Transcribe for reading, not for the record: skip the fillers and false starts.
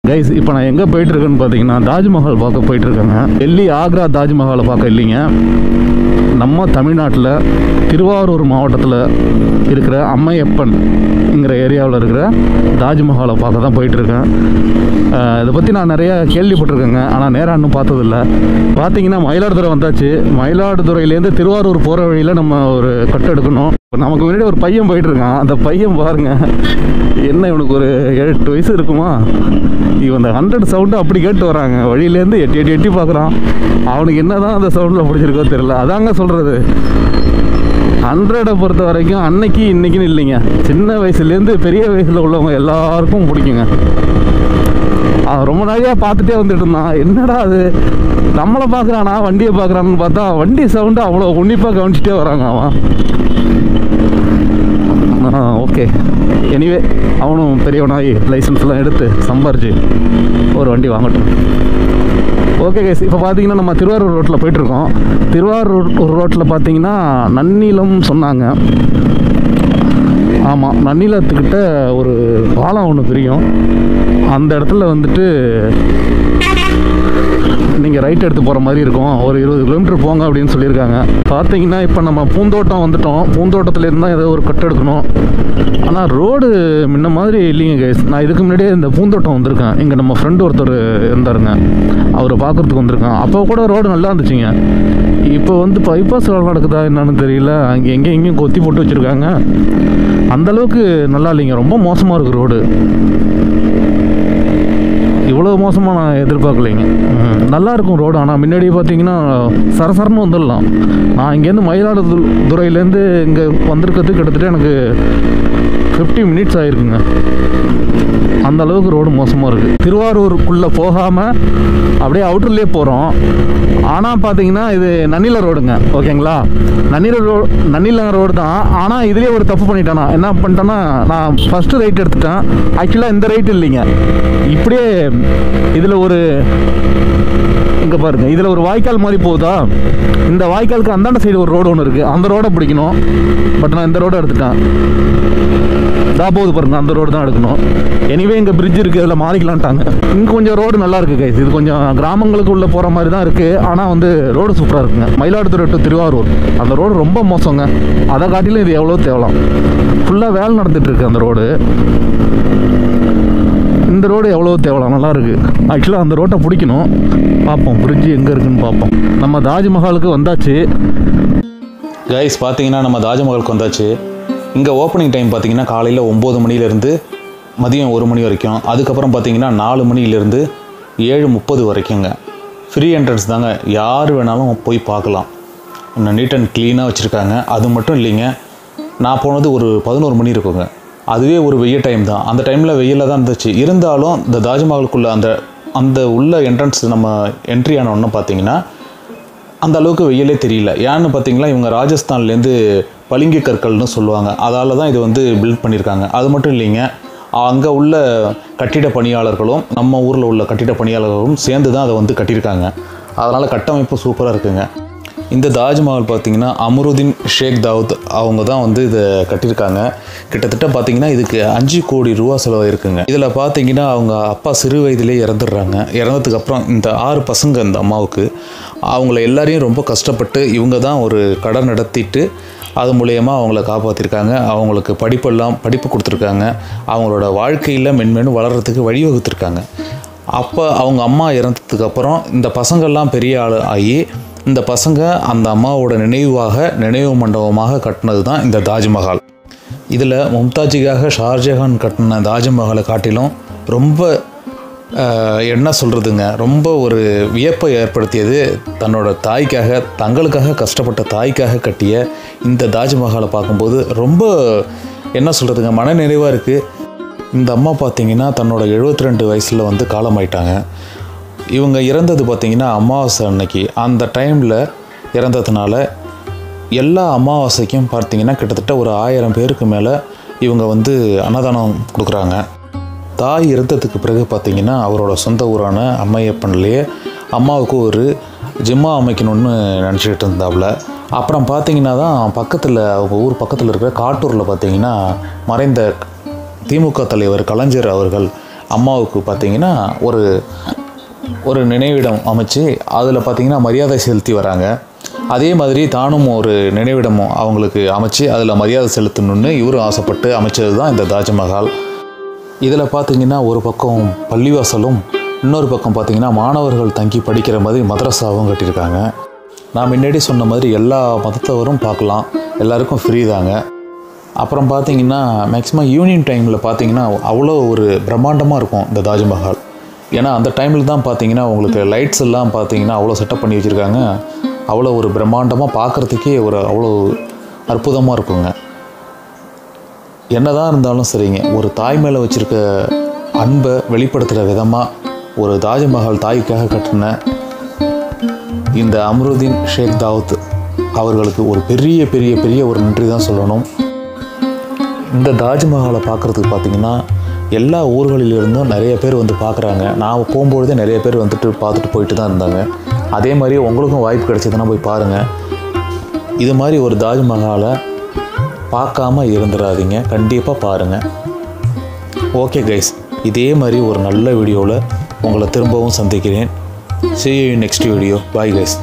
Guys இப்போ நான் எங்கே போயிட்டுருக்கேன்னு பார்த்தீங்கன்னா தாஜ்மஹால் பார்க்க போயிட்டுருக்கேங்க. டெல்லி ஆக்ரா தாஜ்மஹாலை பார்க்க இல்லைங்க, நம்ம தமிழ்நாட்டில் திருவாரூர் மாவட்டத்தில் இருக்கிற அம்மையப்பன்ங்கிற ஏரியாவில் இருக்கிற தாஜ்மஹாலை பார்க்க தான் போயிட்டுருக்கேன். இதை பற்றி நான் நிறையா கேள்விப்பட்டிருக்கேங்க, ஆனால் நேராக இன்னும் பார்த்ததில்ல. பார்த்தீங்கன்னா மயிலாடுதுறை வந்தாச்சு. மயிலாடுதுறையிலேருந்து திருவாரூர் போகிற வழியில் நம்ம ஒரு கட்டு எடுக்கணும். நமக்கு முன்னாடி ஒரு பையன் போயிட்டுருக்கான். அந்த பையன் பாருங்கள், என்ன இவனுக்கு ஒரு 8 வயசு இருக்குமா, இவன் அந்த 100 சவுண்டு அப்படி கேட்டு வராங்க. வழியிலேருந்து எட்டி எட்டி பார்க்குறான். அவனுக்கு என்ன தான் அந்த சவுண்டில் பிடிச்சிருக்கோ தெரியல. அதாங்க சொல்கிறது, 100 பொறுத்த வரைக்கும் அன்னைக்கு இன்னைக்குன்னு இல்லைங்க, சின்ன வயசுலேருந்து பெரிய வயசில் உள்ளவங்க எல்லாருக்கும் பிடிக்குங்க. அவன் ரொம்ப நாளையாக பார்த்துட்டே வந்துட்டு இருந்தான். என்னடா அது நம்மளை பார்க்குறானா வண்டியை பார்க்குறான்னு பார்த்தா வண்டி சவுண்டு அவ்வளோ உன்னிப்பாக கவனிச்சிட்டே வராங்க அவன். ஓகே, எனிவே அவனும் பெரியவனாகி லைசன்ஸ்லாம் எடுத்து சம்பாரிச்சு ஒரு வண்டி வாங்கட்டும். ஓகே கைஸ், இப்போ பார்த்தீங்கன்னா நம்ம திருவாரூர் ரோட்டில் போயிட்டுருக்கோம். திருவாரூர் ரோட்டில் பார்த்தீங்கன்னா நன்னிலம் சொன்னாங்க. ஆமாம், நன்னிலத்துக்கிட்ட ஒரு பாலம் ஒன்று பிரியும். அந்த இடத்துல வந்துட்டு நீங்கள் ரைட் எடுத்து போகிற மாதிரி இருக்கும். ஒரு 20 கிலோமீட்டர் போங்க அப்படின்னு சொல்லியிருக்காங்க. பார்த்தீங்கன்னா இப்போ நம்ம பூந்தோட்டம் வந்துட்டோம். பூந்தோட்டத்துலேருந்து தான் ஏதோ ஒரு கட்டு எடுக்கணும். ஆனால் ரோடு முன்ன மாதிரி இல்லைங்க கைஸ். நான் இதுக்கு முன்னாடியே இந்த பூந்தோட்டம் வந்திருக்கேன். இங்கே நம்ம ஃப்ரெண்டு ஒருத்தர் இருந்தாருங்க, அவரை பார்க்குறதுக்கு வந்திருக்கேன். அப்போ கூட ரோடு நல்லா இருந்துச்சுங்க. இப்போ வந்து பைபாஸ் வேலை நடக்குதா என்னன்னு தெரியல, அங்கே எங்கேயும் கொத்தி போட்டு வச்சுருக்காங்க. அந்தளவுக்கு நல்லா இல்லைங்க, ரொம்ப மோசமாக இருக்குது ரோடு. இவ்வளோ மோசமாக நான் எதிர்பார்க்கலைங்க. நல்லாயிருக்கும் ரோடு, ஆனால் முன்னாடி பார்த்தீங்கன்னா சரசரன்னு வந்துடலாம். நான் இங்கேருந்து மயிலாடுதுறையிலேருந்து இங்கே வந்திருக்கிறதுக்கு கிட்டத்தட்ட எனக்கு 50 மினிட்ஸ் ஆகிருக்குங்க. அந்த அளவுக்கு ரோடு மோசமாக இருக்குது. திருவாரூருக்குள்ளே போகாமல் அப்படியே அவுட்டர்லேயே போகிறோம். ஆனால் பார்த்தீங்கன்னா இது நன்னில ரோடுங்க, ஓகேங்களா? நன்னில ரோடு தான். ஆனால் இதுலேயே ஒரு தப்பு பண்ணிட்டேன். நான் என்ன பண்ணிட்டேன்னா, நான் ஃபஸ்ட்டு ரைட் எடுத்துட்டேன். ஆக்சுவலாக இந்த ரைட் இல்லைங்க, இப்படியே இதில் ஒரு இங்கே பாருங்கள், இதில் ஒரு வாய்க்கால் மாதிரி போகுதா, இந்த வாய்க்காலுக்கு அந்தாண்ட சைடு ஒரு ரோடு ஒன்று இருக்குது, அந்த ரோடை பிடிக்கணும். பட் நான் இந்த ரோடை எடுத்துட்டேன். போகுது பாருங்க, அந்த ரோடு தான் எடுக்கணும். எனிவே இங்கே பிரிட்ஜ் இருக்குது, அதில் மாறிக்கலான்ட்டாங்க. இங்கே கொஞ்சம் ரோடு நல்லா இருக்குது கைஸ். இது கொஞ்சம் கிராமங்களுக்கு உள்ளே போகிற மாதிரி தான் இருக்குது, ஆனால் வந்து ரோடு சூப்பராக இருக்குங்க. மயிலாடுதுறை டு திருவாரூர் அந்த ரோடு ரொம்ப மோசங்க. அதை காட்டிலும் இது எவ்வளோ தேவலாம். ஃபுல்லாக வேலை நடந்துகிட்ருக்கு அந்த ரோடு. இந்த ரோடு எவ்வளோ தேவலாம், நல்லா இருக்குது. ஆக்சுவலாக அந்த ரோட்டை பிடிக்கணும். பார்ப்போம் பிரிட்ஜு எங்கே இருக்குதுன்னு பார்ப்போம். நம்ம தாஜ்மஹாலுக்கு வந்தாச்சு கைஸ். பார்த்தீங்கன்னா நம்ம தாஜ்மஹாலுக்கு வந்தாச்சு. இங்கே ஓப்பனிங் டைம் பார்த்தீங்கன்னா காலையில் 9 மணிலேருந்து மதியம் 1 மணி வரைக்கும். அதுக்கப்புறம் பார்த்தீங்கன்னா 4 மணிலேருந்து 7:30 வரைக்குங்க. ஃப்ரீ என்ட்ரன்ஸ் தாங்க, யார் வேணாலும் போய் பார்க்கலாம். இன்னும் நீட் அண்ட் க்ளீனாக வச்சுருக்காங்க. அது மட்டும் இல்லைங்க, நான் போனது ஒரு 11 மணி இருக்குங்க. அதுவே ஒரு வெய்ய டைம் தான். அந்த டைமில் வெயிலில் தான் இருந்துச்சு. இருந்தாலும் இந்த தாஜ்மஹாலுக்குள்ளே அந்த உள்ள என்ட்ரன்ஸ் நம்ம என்ட்ரி ஆனோன்னு பார்த்தீங்கன்னா அந்த அளவுக்கு வெயிலே தெரியல. ஏன்னு பார்த்தீங்கன்னா இவங்க ராஜஸ்தான்லேருந்து பளிங்கு கற்கள்னு சொல்லுவாங்க, அதால் தான் இது வந்து பில்ட் பண்ணியிருக்காங்க. அது மட்டும் இல்லைங்க, அங்கே உள்ள கட்டிட பணியாளர்களும் நம்ம ஊரில் உள்ள கட்டிட பணியாளர்களும் சேர்ந்து தான் அதை வந்து கட்டியிருக்காங்க. அதனால் கட்டமைப்பு சூப்பராக இருக்குங்க. இந்த தாஜ்மஹால் பார்த்திங்கன்னா அமருதீன் ஷேக் தாவூத் அவங்க தான் வந்து இதை கட்டியிருக்காங்க. கிட்டத்தட்ட பார்த்திங்கன்னா இதுக்கு 5 கோடி ரூபா செலவு இருக்குங்க. இதில் பார்த்திங்கன்னா அவங்க அப்பா சிறு வயதிலே இறந்துடுறாங்க. இறந்ததுக்கப்புறம் இந்த 6 பசங்க இந்த அம்மாவுக்கு, அவங்கள எல்லாரையும் ரொம்ப கஷ்டப்பட்டு இவங்க தான் ஒரு கடை நடத்திட்டு அது மூலயமா அவங்கள காப்பாற்றிருக்காங்க. அவங்களுக்கு படிப்பு கொடுத்துருக்காங்க. அவங்களோட வாழ்க்கையில் மென்மேலும் வளர்கிறதுக்கு வழிவகுத்துருக்காங்க. அப்போ அவங்க அம்மா இறந்ததுக்கப்புறம் இந்த பசங்கள்லாம் பெரிய ஆள் ஆகி இந்த பசங்க அந்த அம்மாவோட நினைவு மண்டபமாக கட்டினது தான் இந்த தாஜ்மஹால். இதில் மும்தாஜுக்காக ஷாஜஹான் கட்டின தாஜ்மஹாலை காட்டிலும் ரொம்ப என்ன சொல்கிறதுங்க, ரொம்ப ஒரு வியப்பை ஏற்படுத்தியது தன்னோட தாய்க்காக, தங்களுக்காக கஷ்டப்பட்ட தாய்க்காக கட்டிய இந்த தாஜ்மஹாலை பார்க்கும்போது ரொம்ப என்ன சொல்கிறதுங்க, மன நிறைவாக இருக்குது. இந்த அம்மா பார்த்திங்கன்னா தன்னோட 72 வயசில் வந்து காலமாயிட்டாங்க. இவங்க இறந்தது பார்த்திங்கன்னா அமாவாசை அன்னைக்கு. அந்த டைமில் இறந்ததுனால எல்லா அமாவாசைக்கும் பார்த்திங்கன்னா கிட்டத்தட்ட ஒரு 1000 பேருக்கு மேலே இவங்க வந்து அன்னதானம் கொடுக்குறாங்க. தாய் இறந்ததுக்கு பிறகு பார்த்திங்கன்னா அவரோட சொந்த ஊரான அம்மையப்பன்லேயே அம்மாவுக்கு ஒரு ஜிம்மா அமைக்கணும்னு நினச்சிக்கிட்டு இருந்தாப்புல. அப்புறம் பார்த்திங்கன்னா தான் பக்கத்தில் அவங்க ஊர் பக்கத்தில் இருக்கிற காட்டூரில் பார்த்திங்கன்னா மறைந்த திமுக தலைவர் கலைஞர் அவர்கள் அம்மாவுக்கு பார்த்திங்கன்னா ஒரு நினைவிடம் அமைச்சு அதில் பார்த்திங்கன்னா மரியாதை செலுத்தி வராங்க. அதே மாதிரி தானும் ஒரு நினைவிடம் அவங்களுக்கு அமைச்சு அதில் மரியாதை செலுத்தணுன்னு இவரும் ஆசைப்பட்டு அமைச்சது தான் இந்த தாஜ்மஹால். இதில் பார்த்திங்கன்னா ஒரு பக்கம் பள்ளிவாசலும் இன்னொரு பக்கம் பார்த்திங்கன்னா மாணவர்கள் தங்கி படிக்கிற மாதிரி மதரசாவும் கட்டியிருக்காங்க. நான் முன்னாடி சொன்ன மாதிரி எல்லா மதத்தவரும் பார்க்கலாம், எல்லாருக்கும் ஃப்ரீ தாங்க. அப்புறம் பார்த்திங்கன்னா மேக்ஸிமம் ஈவினிங் டைமில் பார்த்திங்கன்னா அவ்வளோ ஒரு பிரம்மாண்டமாக இருக்கும் இந்த தாஜ்மஹால். ஏன்னா அந்த டைமில் தான் பார்த்திங்கன்னா உங்களுக்கு லைட்ஸ் எல்லாம் பார்த்திங்கன்னா அவ்வளோ செட்டப் பண்ணி வச்சுருக்காங்க. அவ்வளோ ஒரு பிரம்மாண்டமாக பார்க்குறதுக்கே அவ்வளோ அற்புதமாக இருக்குங்க. என்னதான் இருந்தாலும் சரிங்க, ஒரு தாய் மேலே வச்சுருக்க அன்பை வெளிப்படுத்துகிற விதமாக ஒரு தாஜ்மஹால் தாய்க்காக கட்டின இந்த அம்ருதீன் ஷேக் தாவூத் அவர்களுக்கு ஒரு பெரிய பெரிய பெரிய ஒரு நன்றி தான் சொல்லணும். இந்த தாஜ்மஹாலை பார்க்குறதுக்கு பார்த்திங்கன்னா எல்லா ஊர்களிலிருந்தும் நிறைய பேர் வந்து பார்க்குறாங்க. நான் போகும்பொழுதே நிறைய பேர் வந்துட்டு பார்த்துட்டு போயிட்டு தான் இருந்தாங்க. அதே மாதிரி உங்களுக்கும் வாய்ப்பு கிடைச்சதுன்னா போய் பாருங்கள். இது மாதிரி ஒரு தாஜ்மஹாலை பார்க்காம இருந்துடாதீங்க, கண்டிப்பாக பாருங்கள். ஓகே கைஸ், இதே மாதிரி ஒரு நல்ல வீடியோவில் உங்களை திரும்பவும் சந்திக்கிறேன். See you in next video. Bye guys.